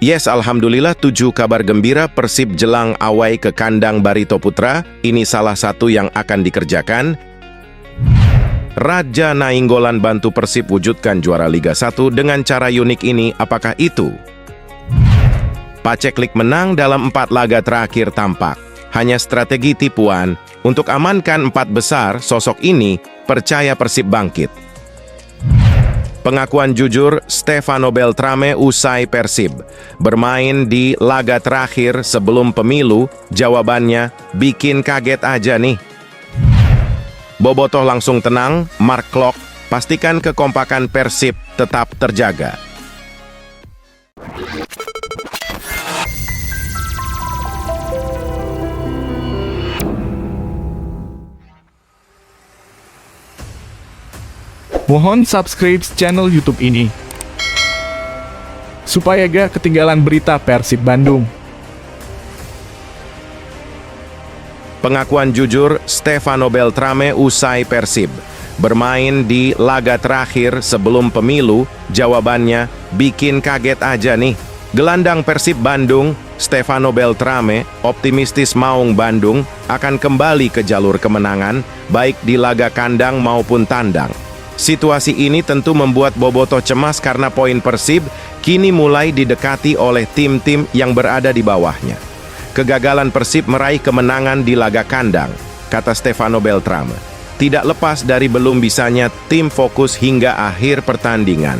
Yes, alhamdulillah 7 kabar gembira Persib jelang awai ke kandang Barito Putra. Ini salah satu yang akan dikerjakan. Raja Nainggolan bantu Persib wujudkan juara Liga 1 dengan cara unik ini. Apakah itu? Paceklik menang dalam 4 laga terakhir tampak. Hanya strategi tipuan. Untuk amankan 4 besar, sosok ini percaya Persib bangkit. Pengakuan jujur Stefano Beltrame usai Persib bermain di laga terakhir sebelum pemilu. Jawabannya bikin kaget aja nih. Bobotoh langsung tenang, Mark Klok pastikan kekompakan Persib tetap terjaga. Mohon subscribe channel YouTube ini supaya gak ketinggalan berita Persib Bandung. Pengakuan jujur Stefano Beltrame usai Persib bermain di laga terakhir sebelum pemilu. Jawabannya bikin kaget aja nih. Gelandang Persib Bandung, Stefano Beltrame, optimistis Maung Bandung akan kembali ke jalur kemenangan baik di laga kandang maupun tandang. Situasi ini tentu membuat Bobotoh cemas karena poin Persib kini mulai didekati oleh tim-tim yang berada di bawahnya. Kegagalan Persib meraih kemenangan di laga kandang, kata Stefano Beltrame, tidak lepas dari belum bisanya tim fokus hingga akhir pertandingan.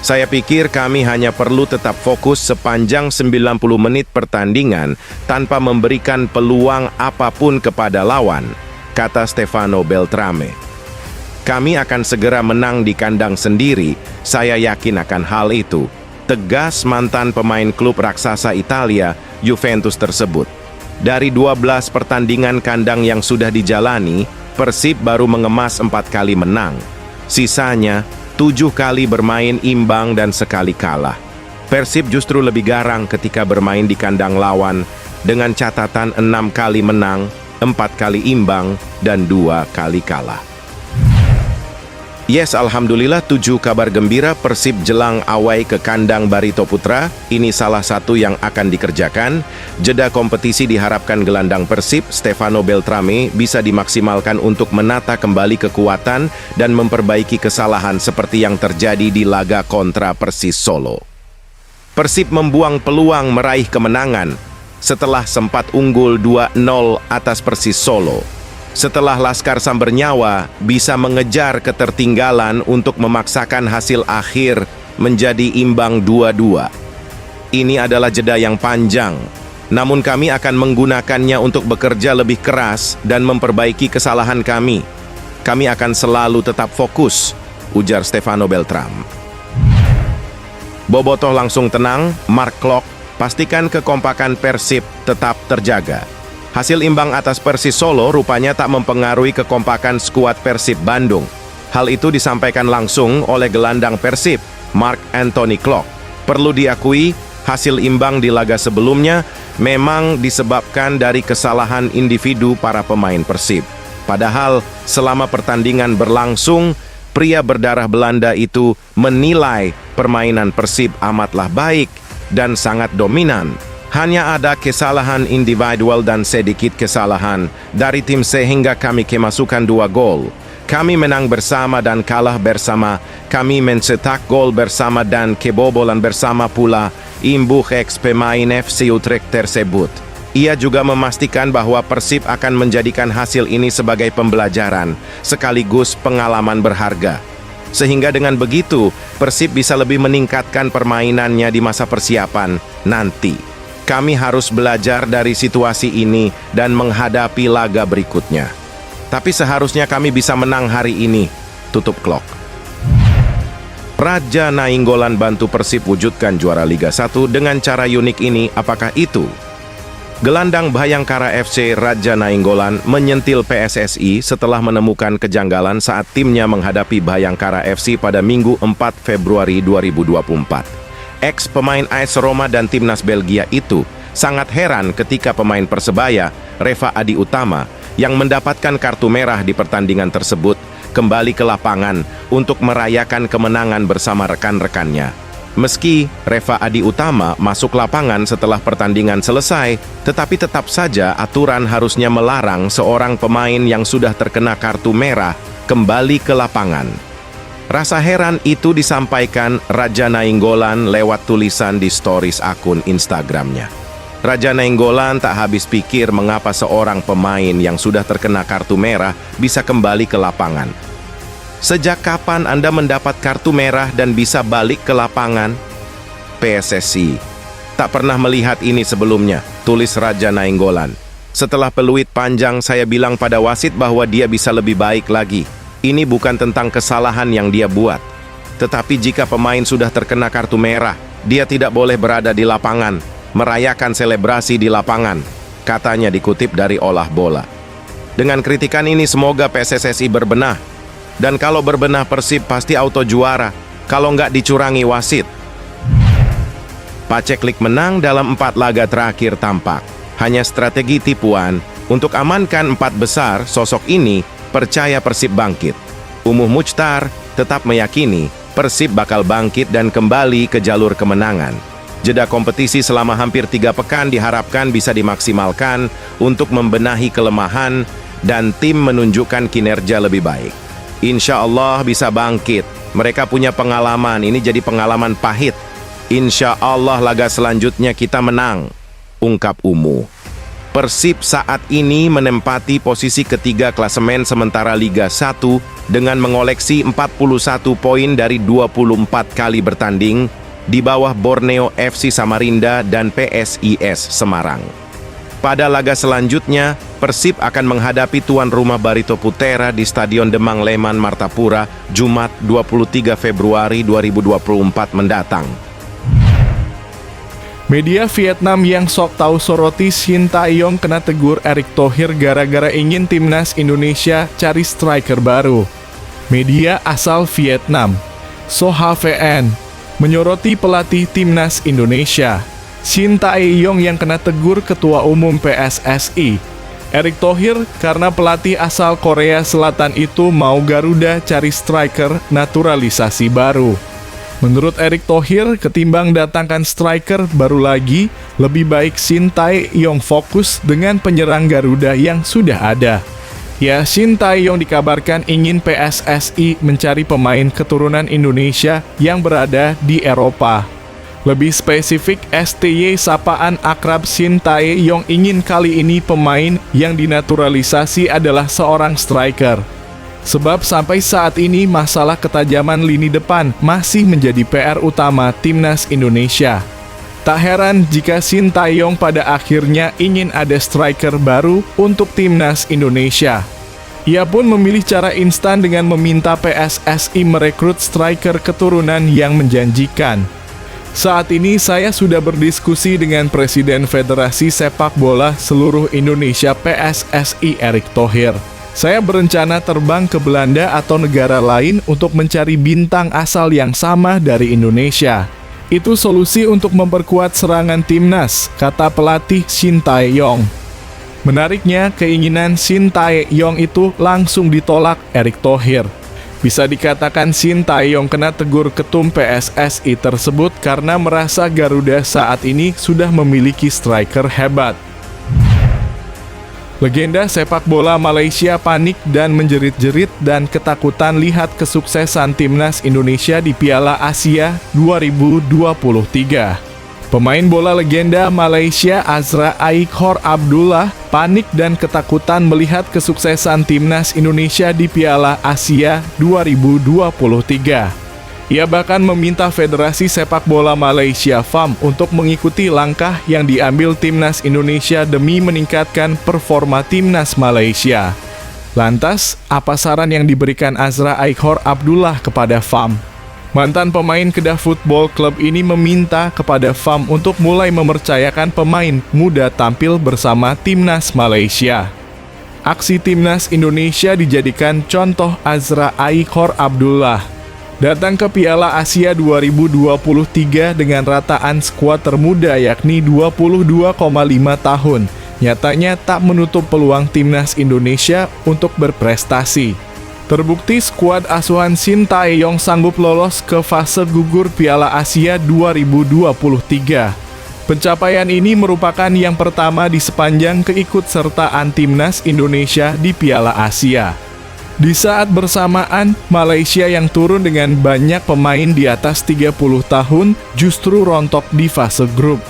Saya pikir kami hanya perlu tetap fokus sepanjang 90 menit pertandingan tanpa memberikan peluang apapun kepada lawan, kata Stefano Beltrame. Kami akan segera menang di kandang sendiri, saya yakin akan hal itu, tegas mantan pemain klub raksasa Italia, Juventus tersebut. Dari 12 pertandingan kandang yang sudah dijalani, Persib baru mengemas 4 kali menang. Sisanya, 7 kali bermain imbang dan sekali kalah. Persib justru lebih garang ketika bermain di kandang lawan, dengan catatan 6 kali menang, 4 kali imbang, dan 2 kali kalah. Yes, alhamdulillah 7 kabar gembira Persib jelang awai ke kandang Barito Putra. Ini salah satu yang akan dikerjakan. Jeda kompetisi diharapkan gelandang Persib, Stefano Beltrame, bisa dimaksimalkan untuk menata kembali kekuatan dan memperbaiki kesalahan seperti yang terjadi di laga kontra Persis Solo. Persib membuang peluang meraih kemenangan setelah sempat unggul 2-0 atas Persis Solo. Setelah Laskar Sambernyawa bisa mengejar ketertinggalan untuk memaksakan hasil akhir menjadi imbang 2-2. Ini adalah jeda yang panjang, namun kami akan menggunakannya untuk bekerja lebih keras dan memperbaiki kesalahan kami. Kami akan selalu tetap fokus, ujar Stefano Beltrame. Bobotoh langsung tenang, Mark Klok pastikan kekompakan Persib tetap terjaga. Hasil imbang atas Persis Solo rupanya tak mempengaruhi kekompakan skuad Persib Bandung. Hal itu disampaikan langsung oleh gelandang Persib, Mark Anthony Klok. Perlu diakui, hasil imbang di laga sebelumnya memang disebabkan dari kesalahan individu para pemain Persib. Padahal, selama pertandingan berlangsung, pria berdarah Belanda itu menilai permainan Persib amatlah baik dan sangat dominan. Hanya ada kesalahan individual dan sedikit kesalahan dari tim sehingga kami kemasukan 2 gol. Kami menang bersama dan kalah bersama. Kami mencetak gol bersama dan kebobolan bersama pula, imbuh ex pemain FC Utrecht tersebut. Ia juga memastikan bahwa Persib akan menjadikan hasil ini sebagai pembelajaran, sekaligus pengalaman berharga. Sehingga dengan begitu, Persib bisa lebih meningkatkan permainannya di masa persiapan nanti. Kami harus belajar dari situasi ini dan menghadapi laga berikutnya. Tapi seharusnya kami bisa menang hari ini, tutup Klok. Raja Nainggolan bantu Persib wujudkan juara Liga 1 dengan cara unik ini. Apakah itu? Gelandang Bhayangkara FC Raja Nainggolan menyentil PSSI setelah menemukan kejanggalan saat timnya menghadapi Bhayangkara FC pada Minggu 4 Februari 2024. Ex-pemain AS Roma dan timnas Belgia itu sangat heran ketika pemain Persebaya, Reva Adi Utama, yang mendapatkan kartu merah di pertandingan tersebut, kembali ke lapangan untuk merayakan kemenangan bersama rekan-rekannya. Meski Reva Adi Utama masuk lapangan setelah pertandingan selesai, tetapi tetap saja aturan harusnya melarang seorang pemain yang sudah terkena kartu merah kembali ke lapangan. Rasa heran itu disampaikan Raja Nainggolan lewat tulisan di stories akun Instagramnya. Raja Nainggolan tak habis pikir mengapa seorang pemain yang sudah terkena kartu merah bisa kembali ke lapangan. Sejak kapan Anda mendapat kartu merah dan bisa balik ke lapangan? PSSI tak pernah melihat ini sebelumnya, tulis Raja Nainggolan. Setelah peluit panjang, saya bilang pada wasit bahwa dia bisa lebih baik lagi. Ini bukan tentang kesalahan yang dia buat. Tetapi jika pemain sudah terkena kartu merah, dia tidak boleh berada di lapangan, merayakan selebrasi di lapangan, katanya dikutip dari Olah Bola. Dengan kritikan ini semoga PSSI berbenah. Dan kalau berbenah, Persib pasti auto juara, kalau nggak dicurangi wasit. Paceklik menang dalam 4 laga terakhir tampak hanya strategi tipuan untuk amankan 4 besar. Sosok ini percaya Persib bangkit. Umuh Muchtar tetap meyakini Persib bakal bangkit dan kembali ke jalur kemenangan. Jeda kompetisi selama hampir 3 pekan diharapkan bisa dimaksimalkan untuk membenahi kelemahan dan tim menunjukkan kinerja lebih baik. Insya Allah bisa bangkit. Mereka punya pengalaman, ini jadi pengalaman pahit. Insya Allah laga selanjutnya kita menang, ungkap Umuh. Persib saat ini menempati posisi ketiga klasemen sementara Liga 1 dengan mengoleksi 41 poin dari 24 kali bertanding di bawah Borneo FC Samarinda dan PSIS Semarang. Pada laga selanjutnya, Persib akan menghadapi tuan rumah Barito Putra di Stadion Demang Leman Martapura, Jumat 23 Februari 2024 mendatang. Media Vietnam yang sok tahu soroti Shin Tae-yong kena tegur Erick Thohir gara-gara ingin timnas Indonesia cari striker baru. Media asal Vietnam, SOHVN, menyoroti pelatih timnas Indonesia Shin Tae-yong yang kena tegur Ketua Umum PSSI, Erick Thohir, karena pelatih asal Korea Selatan itu mau Garuda cari striker naturalisasi baru. Menurut Erick Thohir, ketimbang datangkan striker baru lagi, lebih baik Shin Tae-yong fokus dengan penyerang Garuda yang sudah ada. Ya, Shin Tae-yong dikabarkan ingin PSSI mencari pemain keturunan Indonesia yang berada di Eropa. Lebih spesifik, STY sapaan akrab Shin Tae-yong ingin kali ini pemain yang dinaturalisasi adalah seorang striker. Sebab sampai saat ini masalah ketajaman lini depan masih menjadi PR utama timnas Indonesia. Tak heran jika Shin Tae-yong pada akhirnya ingin ada striker baru untuk timnas Indonesia. Ia pun memilih cara instan dengan meminta PSSI merekrut striker keturunan yang menjanjikan. Saat ini saya sudah berdiskusi dengan Presiden Federasi Sepak Bola Seluruh Indonesia PSSI Erick Thohir. Saya berencana terbang ke Belanda atau negara lain untuk mencari bintang asal yang sama dari Indonesia. Itu solusi untuk memperkuat serangan timnas, kata pelatih Shin Tae-yong. Menariknya, keinginan Shin Tae-yong itu langsung ditolak Erick Thohir. Bisa dikatakan Shin Tae-yong kena tegur ketum PSSI tersebut karena merasa Garuda saat ini sudah memiliki striker hebat. Legenda sepak bola Malaysia panik dan menjerit-jerit dan ketakutan lihat kesuksesan timnas Indonesia di Piala Asia 2023. Pemain bola legenda Malaysia Azra Aikhor Abdullah panik dan ketakutan melihat kesuksesan timnas Indonesia di Piala Asia 2023. Ia bahkan meminta Federasi Sepak Bola Malaysia FAM untuk mengikuti langkah yang diambil timnas Indonesia demi meningkatkan performa timnas Malaysia. Lantas, apa saran yang diberikan Azra Aikhor Abdullah kepada FAM? Mantan pemain Kedah Football Club ini meminta kepada FAM untuk mulai mempercayakan pemain muda tampil bersama timnas Malaysia. Aksi timnas Indonesia dijadikan contoh Azra Aikhor Abdullah. Datang ke Piala Asia 2023 dengan rataan skuad termuda yakni 22,5 tahun, nyatanya tak menutup peluang timnas Indonesia untuk berprestasi. Terbukti skuad asuhan Shin Tae-yong sanggup lolos ke fase gugur Piala Asia 2023. Pencapaian ini merupakan yang pertama di sepanjang keikutsertaan timnas Indonesia di Piala Asia. Di saat bersamaan, Malaysia yang turun dengan banyak pemain di atas 30 tahun justru rontok di fase grup.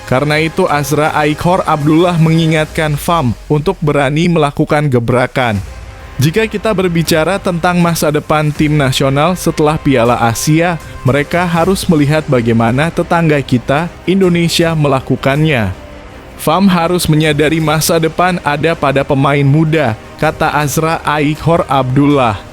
Karena itu Azra Aikhor Abdullah mengingatkan FAM untuk berani melakukan gebrakan. Jika kita berbicara tentang masa depan tim nasional setelah Piala Asia, mereka harus melihat bagaimana tetangga kita, Indonesia, melakukannya. FAM harus menyadari masa depan ada pada pemain muda, kata Azra Aikhor Abdullah.